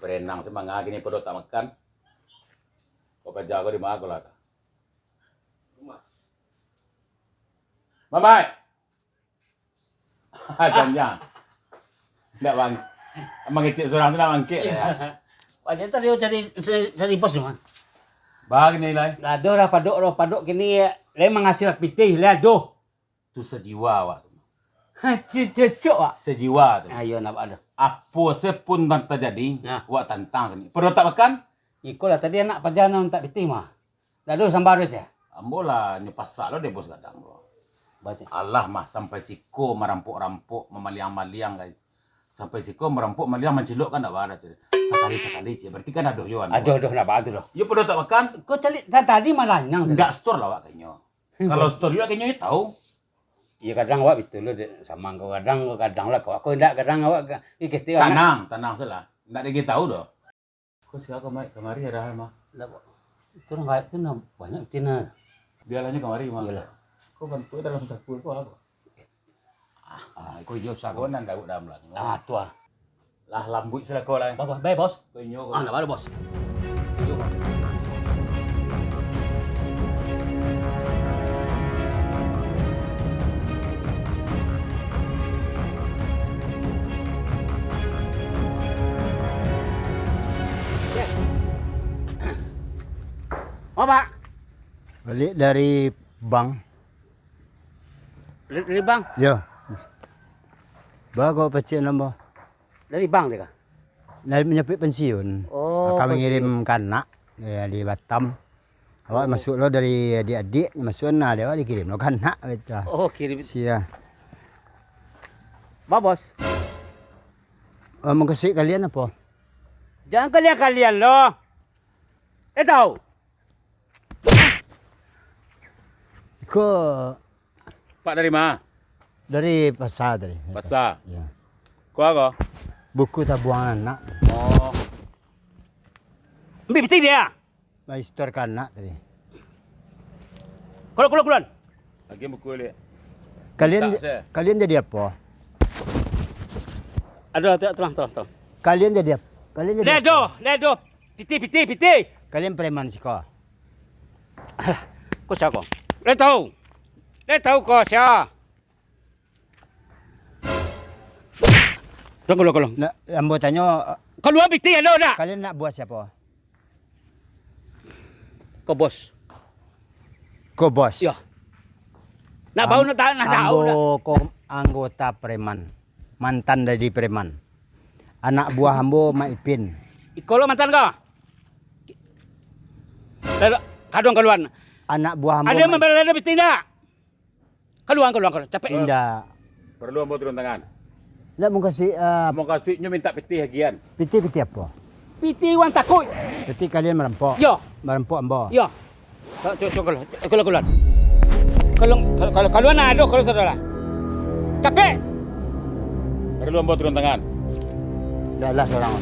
Perenang semanga gini perut tak makan. Kau kerja kau di mana kau lah? Mamai. Jangan. Tidak bang. Mengecek seorang tu nak bangkit ya. Wajah tadi cari bos cuma. Bang ni lah. Aduh padok kini memang hasil pitih lah doh. Tu sejiwa awak tu. Cocok ah. Sejiwa tu. Ayo nak ada. Apa sepun tak terjadi, Nah. awak tantang ni. Perut tak makan? Iko lah tadi anak perjalanan tak pitih mah. Aduh sambar aja. Ambola ni pasak lo deh bos kadang lo. Baca. Allah mah sampai siko merampok-rampok, memaliang-maliang kan. Sampai siko merampok, maliang menceluk kan tak ada tu. Sekali-sekali je. Berarti kan aduh yoan. Aduh nak apa tu doh. Ya perut tak makan? Kau cari tadi malah nyang. Enggak store lah awak kayaknya. Kalau store juga kayaknya tahu. Iya kadang awak betul lo sama kau kadang lah kau. Aku tidak kadang awak ikut Tanang salah. Enggak ada tahu doh. Kau siapa kemari ada mah? Itu orang itu banyak tina. Dia lahnya kemari mah. Iyalah. Kau bantu dalam saku kau apa? Kau jauh sak. Kau nan daud dalam lang. Tua. Lah lambut sudah kau lah. Bapak, baik bos. Kau nyo kau. Nak baru bos. Tunjuk bang. Oh pak, Balik dari bank. dari bang, Ya. Bago pecik nombor. dari bang dia kah? Dari menyepit pensiun. Oh, Kami mengirimkan anak di Batam. Awak masuk lo dari adik-adik masuk na dia dikirim lo kan nak betul. Oh kirim. Sia. Bah bos, Mau kasih kalian apa? jangan kalian loh. Tahu? Ko Pak dari mana? dari pasar tadi. Pasar. Ya. Kau apa? Buku tabuan anak. Oh. Ambil betul dia. Mai setorkan anak tadi. Keluar. Lagi buku dia. Kalian Tak, saya. kalian jadi apa? Aduh, tolong. Kalian jadi apa? Kalian jadi apa? Ledo. Piti. Kalian preman sih kau. Kau siapa? Le tahu kau siapa? Tunggu. Nak ambo tanya Keluar piti ada nak? kalian nak buat siapa? Kau bos. Ko bos. Ya. Nak tahu nak tahu nak. Ko anggota preman. Mantan dari preman. Anak buah ambo Maipin. Kau lo mantan kau? Keluar. Anak buah ambo. Ada membela piti tak? Keluar. Capek. Indah. Perlu ambo turun tangan. Nak mau kasih Mau kasihnya minta peti hagian. piti apa? Piti wan takut. Piti kalian merampok. Ya. Merampok ambo. Ya. Keluar. Kalau keluar nak ada kalau saudara. Capek. Perlu ambo turun tangan. Dahlah seorang.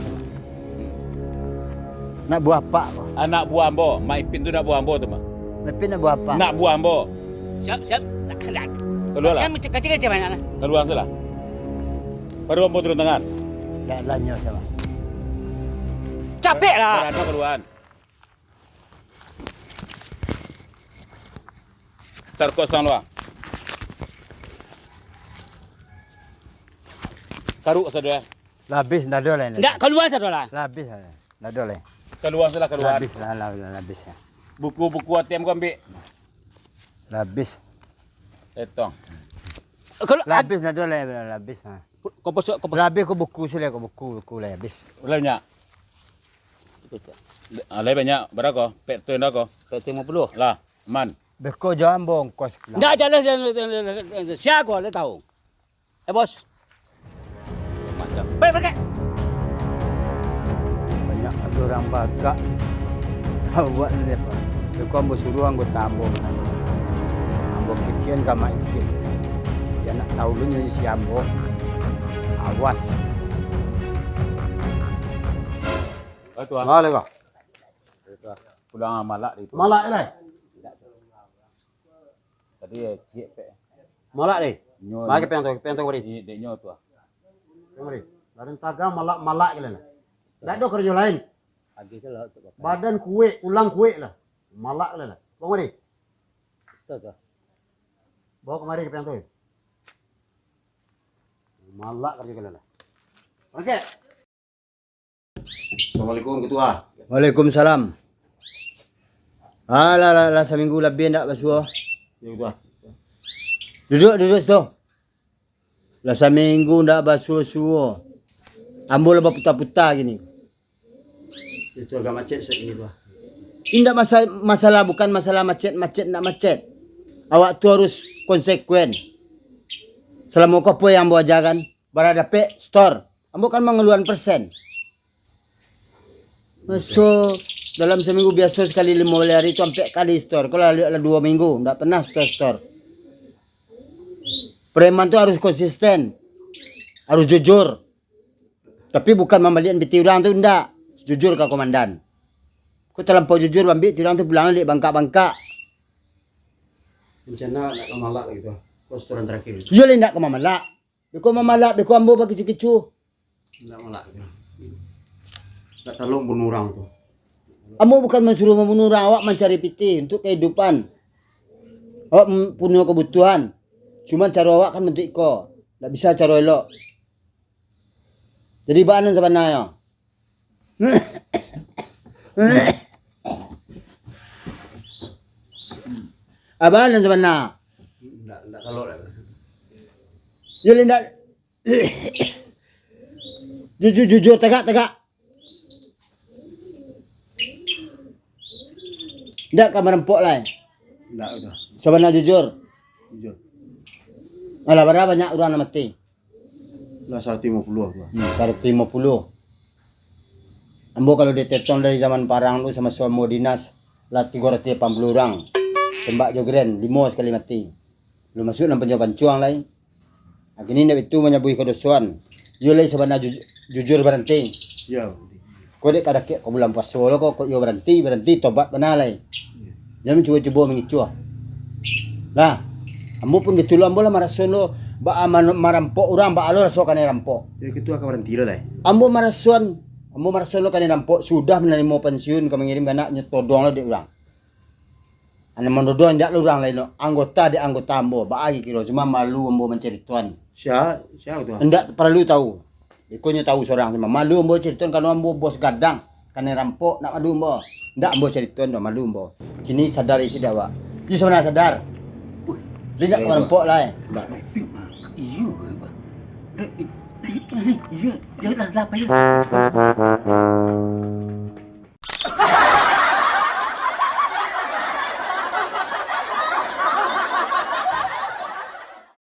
Nak buah apa? Anak buah ambo, Maipin tu nak buah ambo tu mah. Maipin nak buah apa? Nak buah ambo. Siap. Keluar lah. Kan kecil banyak lah. Keluar salah. Perlu ambo turun tangan. Dahlah nyo sama. Capek lah. Berada keluar. Tarkos sang luar. Karuk saudara. Labis dah ada lah. Tak keluar saudara. Labis dah. Dah ada lah. Keluar salah keluar. Labis lah labis. Buku-buku ATM kau ambil. Labis. Etong. Kalau Labis dah ada lah labis. kau bos. Labis ko buku sila ko buku lah habis. Ulah banyak. Alai banyak. Berapa? Pet tu ndak ko? 50. Lah, man. Beko jangan bongkos. Tak jalan siapa kau le tahu. Bos. Macam. Pergi. Banyak ada orang bagak. Kau buat ni apa? Beko ambo suruh anggota ambo. Ambo kecian ka Maipin. Dia nak tahu lu nyanyi si ambo. Awas. Tuan. Malak kau. Pulang malak itu. Malak ni. Tadi cik pe. Malak ni. Nyo. Mari pengen tu beri. Ini deknya tu. Beri. Lain taga malak ke lena. Nggak ada kerja lain. Pagi tu lah untuk bapak. Badan kue, ulang kue lah. Malak lah. Bawa kemari. Itu tu. Bawa kemari ke piantoi. Malak kerja kalian lah. Oke. Assalamualaikum ketua. Waalaikumsalam. Lah seminggu lebih ndak basuh. Ya ketua. Duduk situ. Lah seminggu ndak basuh. Ambo lebah puta-puta gini. Itu agak macet ini ketua. Indak masalah bukan masalah macet nak macet. Awak tu harus konsekuen. Selama kau apa yang ambo ajarkan, berada pe store. Ambo kan mengeluarkan persen. So dalam seminggu biasa sekali 5 hari itu sampai kali store. Kalau ada 2 minggu, ndak pernah store. Preman tu harus konsisten, harus jujur. Tapi bukan membalikan biti orang tu ndak. Jujur ke komandan. Kau terlampau jujur bambi, orang tu pulang balik bangka-bangka. Rencana nak ke Malak gitu. Kostoran terakhir itu. Yo ndak ke mamalak. Beko mamalak, beko ambo bagi kicu. Nak Malak gitu. Nak tolong bunuh orang tu. Ambo bukan mensuruh membunuh orang, awak mencari piti untuk kehidupan. Awak punya kebutuhan. Cuma cara awak kan bentuk iko. Ndak bisa cara elok. Jadi bahan sebenarnya. Abang dan sebenarnya. Ndak kalau lah. Yo ndak. Jujur tegak. Ndak kamar empok lah. Ndak itu. Sebenarnya jujur. Jujur. Alah berapa banyak orang yang mati? Lah 150 tu. 150. Ambo kalau diteton dari zaman parang tu sama suamo dinas lah 380 orang. Tembak jogren 5 sekali mati. Belum masuk dalam penjawaban cuang lain. Agini ndak itu menyabui kedosuan. Yo lay sebenarnya jujur berhenti. Ya. Kau dek kada ke kau bulan puasa lo kau yo berhenti tobat benar lay. Jangan cuba mengicu. Lah, ambo pun gitu lo ambo lah marason lo ba marampok orang ba alo raso kan rampok. Jadi ketua akan berhenti lah. Ambo marason lo kan rampok sudah menerima pensiun kau mengirim anaknya todong lo dek orang. Anak mendodong ndak lo orang lain lo anggota ambo ba agi kilo cuma malu ambo mencari tuan. Siapa ketua? Ndak perlu tahu. Ikonya tahu seorang cuma malu ambo cerita kalau ambo bos gadang kan rampok nak malu ambo. Ndak ambo cerita ndak malu ambo. Kini sadar isi dah wak. Ji sebenarnya sadar. Lihat rampok lah. Ndak. Iyo, iya, jangan apa ya.